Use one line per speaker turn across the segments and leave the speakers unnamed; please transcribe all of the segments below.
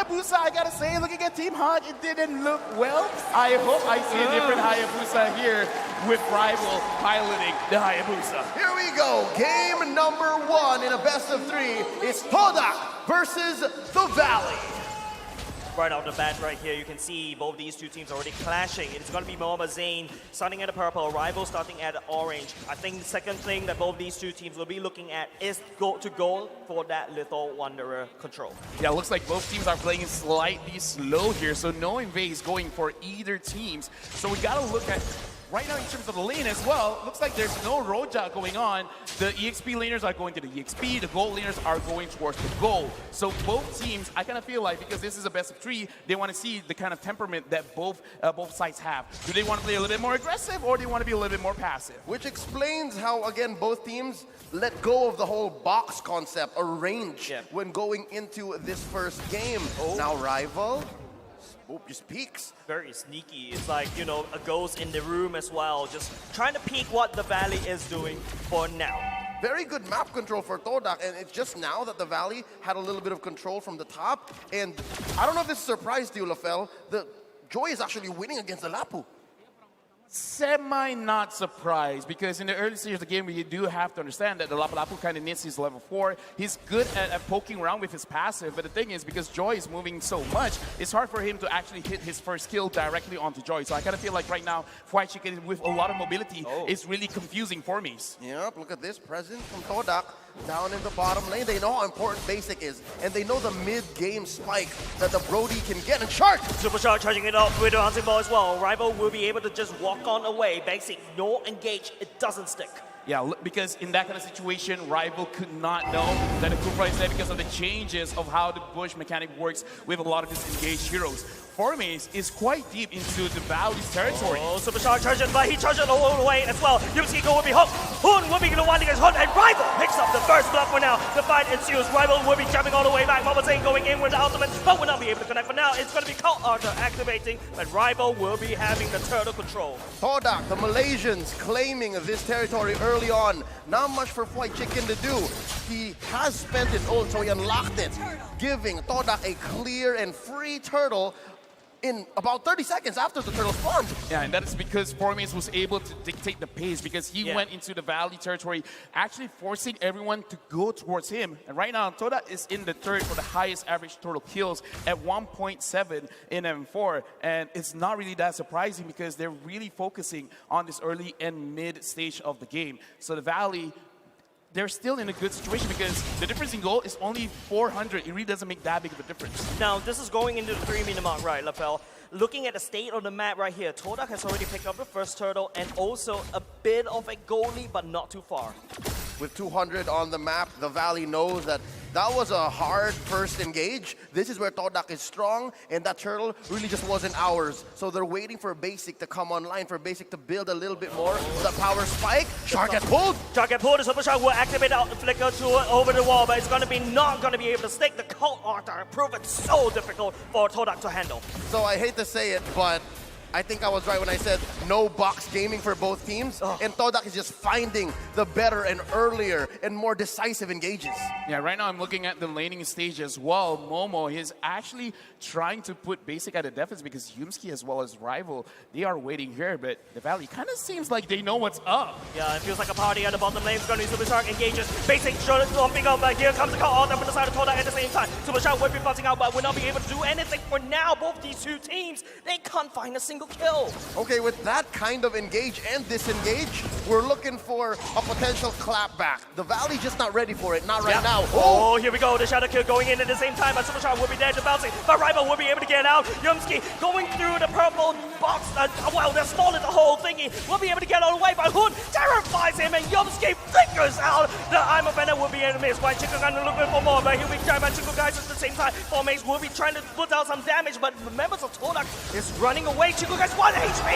Hayabusa, I gotta say, looking at Team Hot, it didn't look well. I hope I see a different Hayabusa here with Rival piloting the Hayabusa.
Here we go. Game number 1 in a best of 3 is TODAK versus the Valley.
Right off the bat right here, you can see both these two teams already clashing. It's going to be Mohamed Zain starting at the purple, Rival starting at the orange. I think the second thing that both these two teams will be looking at is to go for that Little Wanderer control.
Yeah, it looks like both teams are playing slightly slow here, so no invade going for either teams. So we gotta look at right now in terms of the lane as well. Looks like there's no Roja going on. The EXP laners are going to the EXP, the gold laners are going towards the gold. So both teams, I kind of feel like, because this is a best of 3, they want to see the kind of temperament that both sides have. Do they want to play a little bit more aggressive, or do they want to be a little bit more passive?
Which explains how, again, both teams let go of the whole box concept or range when going into this first game. Now Rival, just peeks.
Very sneaky. It's like, you know, a ghost in the room as well, just trying to peek what the Valley is doing for now.
Very good map control for TODAK, and it's just now that the Valley had a little bit of control from the top. And I don't know if this is a surprise to you, Lafel, the Joy is actually winning against the Lapu.
Semi not surprised, because in the early stage of the game, we do have to understand that the Lapu kind of needs his level 4. He's good at poking around with his passive, but the thing is, because Joy is moving so much, it's hard for him to actually hit his first kill directly onto Joy. So I kind of feel like right now, White Chicken with a lot of mobility is really confusing for me.
Yep, look at this presence from TODAK down in the bottom lane. They know how important Basic is, and they know the mid-game spike that the Brody can get. And Shark!
Super Shark charging it up with the Hunting Ball as well. Rival will be able to just walk on away. Basic, no engage, it doesn't stick.
Yeah, because in that kind of situation, Rival could not know that the Kufra is there because of the changes of how the bush mechanic works with a lot of disengaged heroes. Formace is quite deep into the Valley's territory.
Oh, Super Shark charges, but he charges the whole way as well. Yumsky will be hooked. Hun will be the one against Hun, and Rival picks up the first blood for now. The fight ensues. Rival will be jumping all the way back. Mama saying going in with the ultimate, but will not be able to connect for now. It's going to be Cult Archer activating, but Rival will be having the turtle control.
TODAK, the Malaysians, claiming this territory early on. Not much for White Chicken to do. He has spent his ult, so he unlocked it, giving TODAK a clear and free turtle in about 30 seconds after the turtle spawned.
Yeah, and that is because Formace was able to dictate the pace, because he went into the Valley territory, actually forcing everyone to go towards him. And right now, TODAK is in the third for the highest average total kills at 1.7 in M4. And it's not really that surprising, because they're really focusing on this early and mid stage of the game. So the Valley, they're still in a good situation, because the difference in goal is only 400. It really doesn't make that big of a difference.
Now, this is going into the 3-minute mark, right, Lafel? Looking at the state of the map right here, TODAK has already picked up the first turtle and also a bit of a goal lead, but not too far.
With 200 on the map, the Valley knows that that was a hard first engage. This is where TODAK is strong, and that turtle really just wasn't ours. So they're waiting for Basic to come online, for Basic to build a little bit more. The power spike, Shark gets pulled.
Shark gets pulled, the Super Shark will activate out the flicker to over the wall, but it's going to be not going to be able to stick. The Cult Archer proved it so difficult for TODAK to handle.
So I hate to say it, but I think I was right when I said no box gaming for both teams. And TODAK is just finding the better and earlier and more decisive engages.
Yeah, right now I'm looking at the laning stage as well. Momo is actually trying to put Basic at a deficit, because Yumsky as well as Rival, they are waiting here, but the Valley kind of seems like they know what's up.
Yeah, it feels like a party at the bottom lane. It's going to be Super Shark engages. Basic jumping up, but here comes the Cult Archer from the side of TODAK at the same time. Super Shark will be bouncing out, but will not be able to do anything for now. Both these two teams, they can't find a single kill.
Okay, with that kind of engage and disengage, we're looking for a potential clapback. The Valley just not ready for it, not right now.
Oh, here we go, the shadow kill going in at the same time, but Super Shark will be there to bouncing, but Rival will be able to get out. Yumsky going through the purple box, well, they're stalling the whole thingy, will be able to get all the way, but Hun terrifies him, and Yumsky figures out the I'm a Venom will be able to miss. White Chicken kind of looking for more, but here we go, but Chico guys at the same time. Formace will be trying to put out some damage, but members of TODAK is running away. Chico guys 1 HP,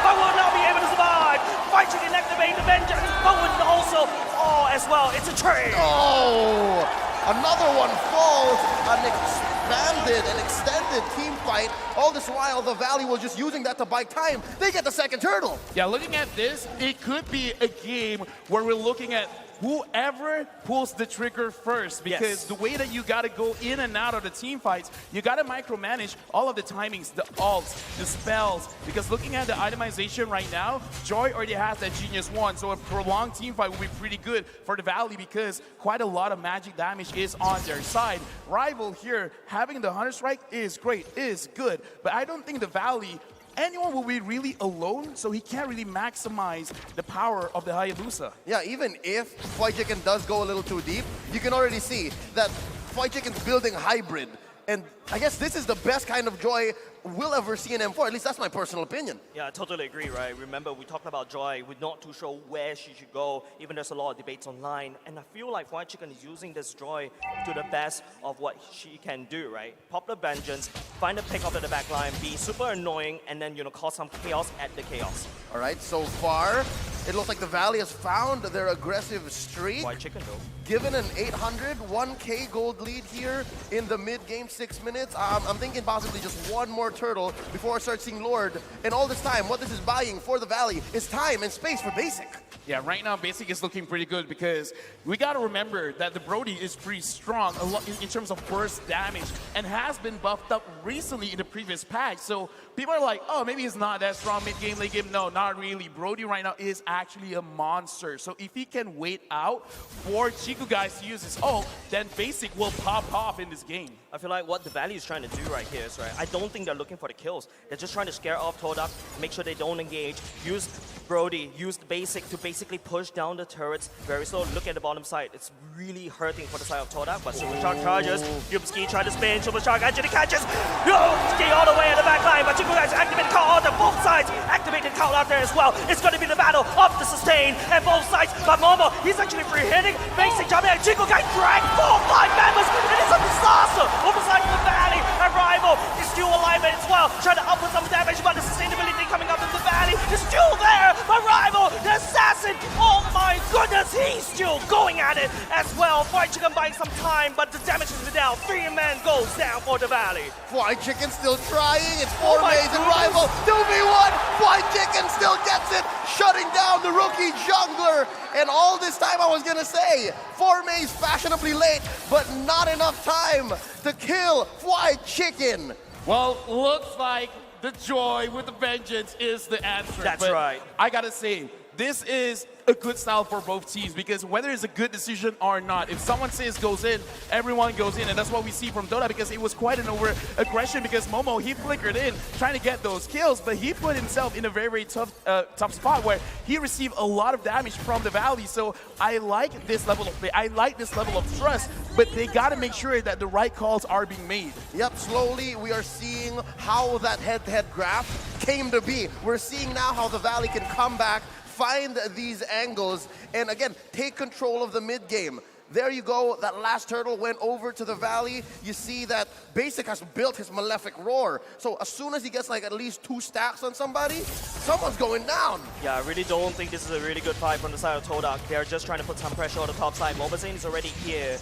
but will not be able to survive. White Chicken activate the vengeance, but will also fall as well. It's a trade.
Oh, another one falls. An expanded and extended team fight. All this while, the Valley was just using that to buy time. They get the second turtle.
Yeah, looking at this, it could be a game where we're looking at whoever pulls the trigger first, because the way that you got to go in and out of the team fights, you got to micromanage all of the timings, the ults, the spells, because looking at the itemization right now, Joy already has that Genius 1, so a prolonged team fight will be pretty good for the Valley because quite a lot of magic damage is on their side. Rival here, having the Hunter Strike is great, is good, but I don't think the Valley, anyone will be really alone, so he can't really maximize the power of the Hayabusa.
Yeah, even if White Chicken does go a little too deep, you can already see that White Chicken's building hybrid. And I guess this is the best kind of Joy we'll ever see in M4. At least that's my personal opinion.
Yeah, I totally agree, right? Remember, we talked about Joy. We're not too sure where she should go. Even there's a lot of debates online. And I feel like White Chicken is using this Joy to the best of what she can do, right? Pop the Vengeance, find a pick up at the back line, be super annoying, and then, cause some chaos at the chaos.
All right, so far, it looks like the Valley has found their aggressive streak.
White Chicken, though.
Given an 800, 1K gold lead here in the mid-game 6 minutes. I'm thinking possibly just one more turtle before I start seeing Lord. And all this time, what this is buying for the Valley is time and space for Basic.
Yeah, right now Basic is looking pretty good because we got to remember that the Brody is pretty strong in terms of burst damage and has been buffed up recently in the previous patch. So people are like, oh, maybe he's not that strong mid-game, late game. No, not really. Brody right now is actually a monster. So if he can wait out for Chiku guys to use his ult, then Basic will pop off in this game.
I feel like what the Valley is trying to do right here is, right, I don't think they're looking for the kills. They're just trying to scare off TODAK, make sure they don't engage, use Brody, use the Basic to basically push down the turrets very slow. Look at the bottom side. It's really hurting for the side of TODAK, but Supershark charges. Yumski tries to spin. Supershark actually catches. Yumski all the way at the back line, but Chiku guys activate Call out on both sides. Activated Call out there as well. It's going to be the battle of the sustain at both sides, but Momo, he's actually free-hitting. Basic jumping at Chiku guys drag 4-5 members, and it's a disaster. Overside of the Valley, and Rival is still alive as well. Trying to output some damage, but the sustainability coming up in the Valley is still there. But Rival, the assassin, oh my goodness, he's still going at it as well. White Chicken buying some time, but the damage is down. 3 men goes down for the Valley.
White Chicken still trying. It's 4 Mays and Rival. 2v1. White Chicken still gets it, shutting down the rookie jungler. And all this time I was gonna say, 4 Mays fashionably late, but not enough time to kill White Chicken.
Well, looks like the Joy with the Vengeance is the answer.
That's right.
I gotta say, this is a good style for both teams because whether it's a good decision or not, if someone says goes in, everyone goes in, and that's what we see from TODAK because it was quite an over-aggression because Momo, he flickered in trying to get those kills, but he put himself in a very, very tough spot where he received a lot of damage from the Valley. So I like this level of play. I like this level of trust, but they got to make sure that the right calls are being made.
Yep, slowly we are seeing how that head-to-head graph came to be. We're seeing now how the Valley can come back, find these angles, and again, take control of the mid game. There you go, that last turtle went over to the Valley. You see that Basic has built his Malefic Roar. So as soon as he gets like at least 2 stacks on somebody, someone's going down.
Yeah, I really don't think this is a really good fight from the side of TODAK. They're just trying to put some pressure on the top side. Mobazane is already here.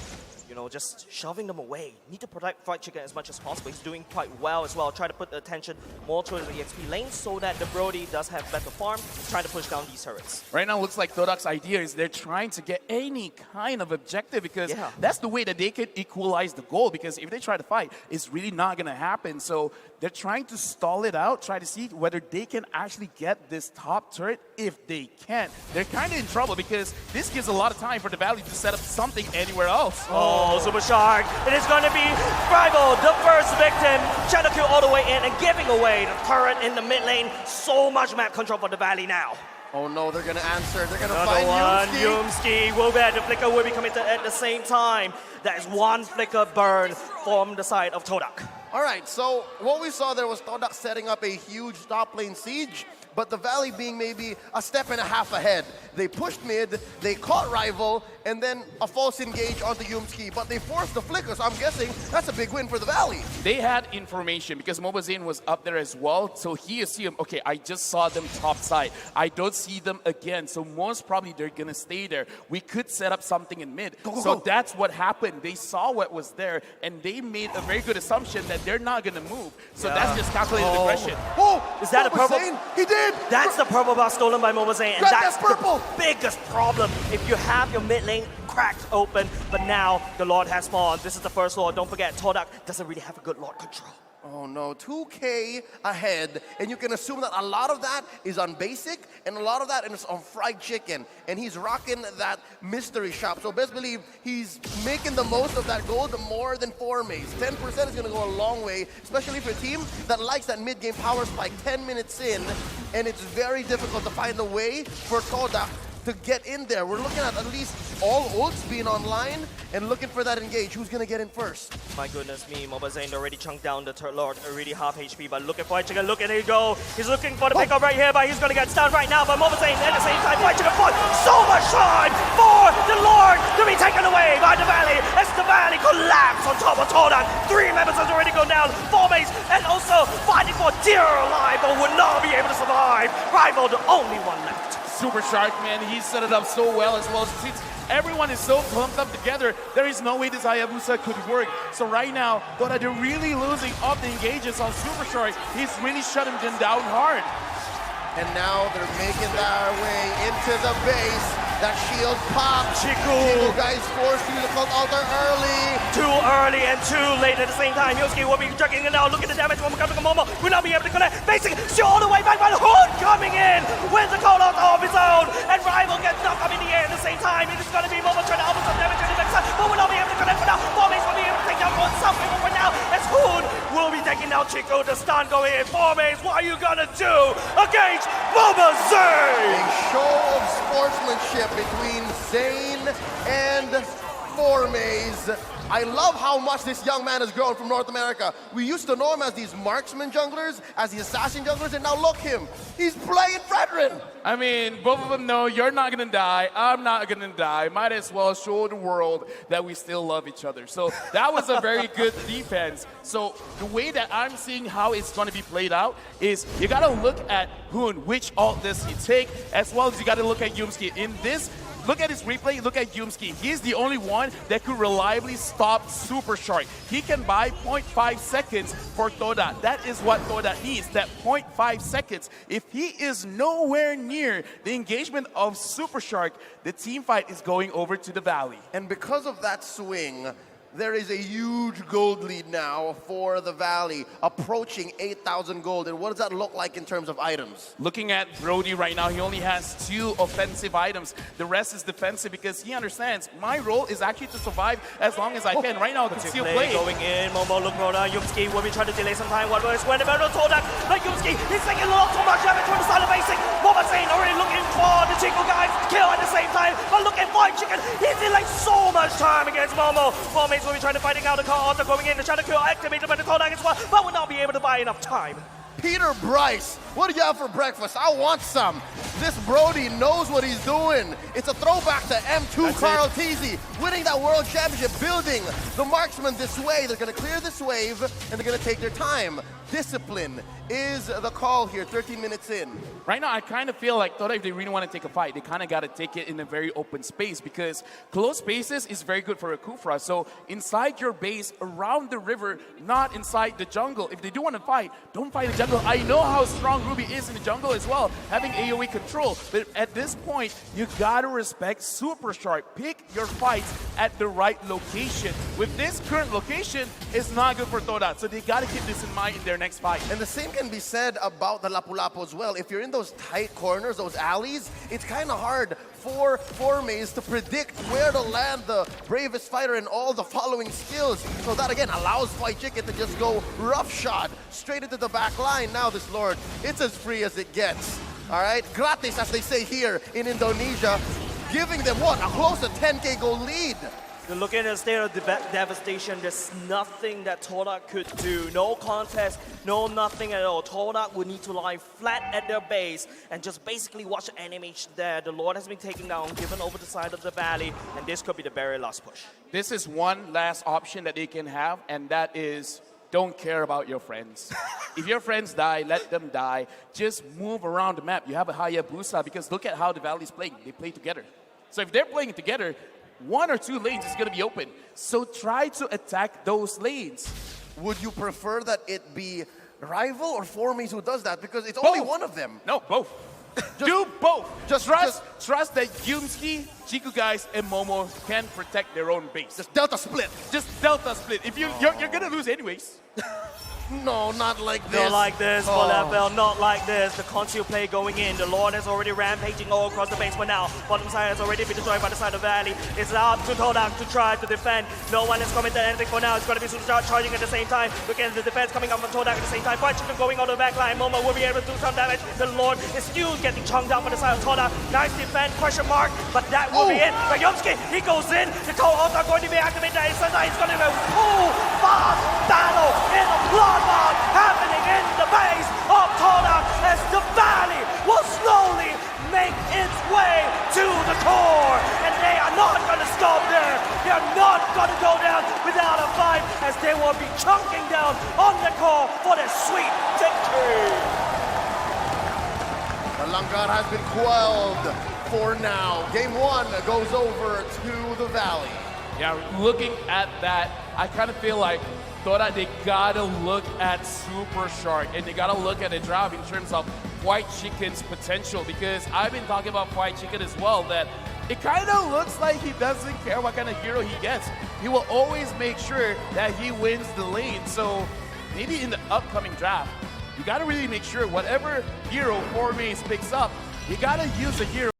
Just shoving them away. Need to protect White Chicken as much as possible. He's doing quite well as well. Try to put the attention more towards the EXP lane so that the Brody does have better farm. Trying to push down these turrets.
Right now, looks like TODAK's idea is they're trying to get any kind of objective because that's the way that they could equalize the goal because if they try to fight, it's really not going to happen. So they're trying to stall it out, try to see whether they can actually get this top turret. If they can't, they're kind of in trouble because this gives a lot of time for the Valley to set up something anywhere else.
Oh, Super Shark. It is going to be Rival, the first victim. Shadow kill all the way in and giving away the turret in the mid lane. So much map control for the Valley now.
Oh no, they're gonna answer. They're gonna
Another
find
one. Yumski will bet the flicker will be committed at the same time. That is one flicker burn from the side of TODAK.
All right, so what we saw there was TODAK setting up a huge top lane siege, but the Valley being maybe a step and a half ahead. They pushed mid, they caught Rival, and then a false engage onto Yumski, but they forced the flicker, so I'm guessing that's a big win for the Valley.
They had information because Mobazane was up there as well, so he assumed, okay, I just saw them top side. I don't see them again, so most probably they're gonna stay there. We could set up something in mid. So that's what happened. They saw what was there, and they made a very good assumption that they're not gonna move. So that's just calculated aggression.
Oh,
is that a purple?
He did! mid.
That's the purple buff stolen by Mobazane, and
Grab
that's
that purple.
the biggest problem. If you have your mid lane cracked open, but now the Lord has spawned. This is the first Lord. Don't forget, TODAK doesn't really have a good Lord control.
Oh no, 2K ahead, and you can assume that a lot of that is on basic, and a lot of that is on fried chicken, and he's rocking that mystery shop. So best believe he's making the most of that gold more than 4 maze. 10% is gonna go a long way, especially for a team that likes that mid-game power spike 10 minutes in, and it's very difficult to find a way for TODAK to get in there. We're looking at least all ults being online and looking for that engage. Who's gonna get in first?
My goodness me, Mobazane already chunked down the third Lord, already half HP, but looking for Chicken, look at him go. He's looking for the pickup right here, but he's gonna get stunned right now, but Mobazane at the same time, White Chicken fought so much time for the Lord to be taken away by the Valley as the Valley collapse on top of TODAK. 3 members has already gone down, 4 mates, and also fighting for dear life, but would not be able to survive. Rival, the only one left.
Super Shark, man, he set it up so well as well. Since everyone is so clumped up together, there is no way this Hayabusa could work. So right now, though that they're really losing up the engages on Super Shark, he's really shutting them down hard.
And now they're making their way into the base. That shield pop.
Chico
guys forced to the cult altar early.
Too early and too late at the same time. Yosuke will be chucking it now. Look at the damage from Momo. Will not be able to connect. Basic, still all the way back by the Hood coming in with the call out of his own. And Rival gets knocked up in the air at the same time. It is going to be Momo trying to output some damage in the backside, but will not be able to connect for now. Formace will be able to take down one something for now. As Hood will be taking down Chico. The stun going in. Formace, what are you going to do against Mobazane?
A show of sportsmanship between Zane and Formaze. I love how much this young man has grown from North America. We used to know him as these marksman junglers, as the assassin junglers, and now look him. He's playing Fredrin.
I mean, both of them know you're not gonna die, I'm not gonna die. Might as well show the world that we still love each other. So that was a very good defense. So the way that I'm seeing how it's gonna be played out is you gotta look at Hoon, which ult does he take, as well as you gotta look at Yumski. In this, look at his replay, look at Yumski. He's the only one that could reliably stop Super Shark. He can buy 0.5 seconds for TODAK. That is what TODAK needs, that 0.5 seconds. If he is nowhere near the engagement of Super Shark, the team fight is going over to the Valley.
And because of that swing, there is a huge gold lead now for the Valley, approaching 8,000 gold. And what does that look like in terms of items?
Looking at Brody right now, he only has 2 offensive items. The rest is defensive because he understands my role is actually to survive as long as I can. Right now, it's still
Play
playing.
going in, Momo look Rona, Yumski will be trying to delay some time. What was when about TODAK? But Yumski is taking a lot too much damage from the side of basic. Mobazane already looking for the Chico guys kill at the same time. But look at White Chicken, he's in like so much time against Momo. Formace will be trying to fighting out the call, also going in, the shadow kill activated by the TODAK as well, but will not be able to buy enough time.
Peter Bryce, what do you have for breakfast? I want some. This Brody knows what he's doing. It's a throwback to M2
That's
Carl Teasy, winning that world championship, building the marksman this way. They're going to clear this wave, and they're going to take their time. Discipline is the call here, 13 minutes in.
Right now, I kind of feel like TODAK, if they really want to take a fight, they kind of got to take it in a very open space because close spaces is very good for a Kufra. So inside your base, around the river, not inside the jungle. If they do want to fight, don't fight the jungle. I know how strong Ruby is in the jungle as well, having AoE control. But at this point, you got to respect Super Shark. Pick your fights at the right location. With this current location, it's not good for TODAK. So they got to keep this in mind in their next fight.
And the same can be said about the Lapu-Lapu as well. If you're in those tight corners, those alleys, it's kind of hard for Formaze to predict where to land the bravest fighter in all the following skills. So that again allows White Chicken to just go roughshod straight into the back line. Now this Lord, it's as free as it gets. All right, gratis as they say here in Indonesia, giving them what, a close to 10K goal lead.
You're looking at a state of devastation. There's nothing that TODAK could do. No contest, no nothing at all. TODAK would need to lie flat at their base and just basically watch the animation there. The Lord has been taken down, given over the side of the Valley, and this could be the very last push.
This is one last option that they can have, and that is don't care about your friends. If your friends die, let them die. Just move around the map. You have a Hayabusa because look at how the Valley's playing. They play together. So if they're playing together, 1 or 2 lanes is going to be open. So try to attack those lanes.
Would you prefer that it be Rival or Formies who does that? Because it's only one of them.
No, both. Do both.
Just
trust that Yumski, Chiku guys, and Momo can protect their own base.
Just Delta split.
Just Delta split. If you're gonna lose anyways.
No, not like this.
Not like this, for Level, not like this. The conceal play going in. The Lord is already rampaging all across the base for now. Bottom side has already been destroyed by the side of Valley. It's up to TODAK to try to defend. No one is committed anything for now. It's going to be Superstar charging at the same time. Look at the defense coming up from TODAK at the same time. White Chicken going on the back line. Momo will be able to do some damage. The Lord is still getting chunked down by the side of TODAK. Nice defense, question mark, but that will be it. But Yomsky, he goes in. The co-hosts are going to be activated. It's going to be a full fast battle in a bloodbath happening in the base of TODAK as the Valley will slowly make its way to the core. And they are not going to stop there. They are not going to go down without a fight as they will be chunking down on the core for the sweet victory.
The Langar has been quelled for now. Game 1 goes over to the Valley.
Yeah, looking at that, I kind of feel like TODAK, they gotta look at Super Shark and they gotta look at the drop in terms of White Chicken's potential, because I've been talking about White Chicken as well, that it kind of looks like he doesn't care what kind of hero he gets. He will always make sure that he wins the lane. So maybe in the upcoming draft, you gotta really make sure whatever hero Formace picks up, you gotta use the hero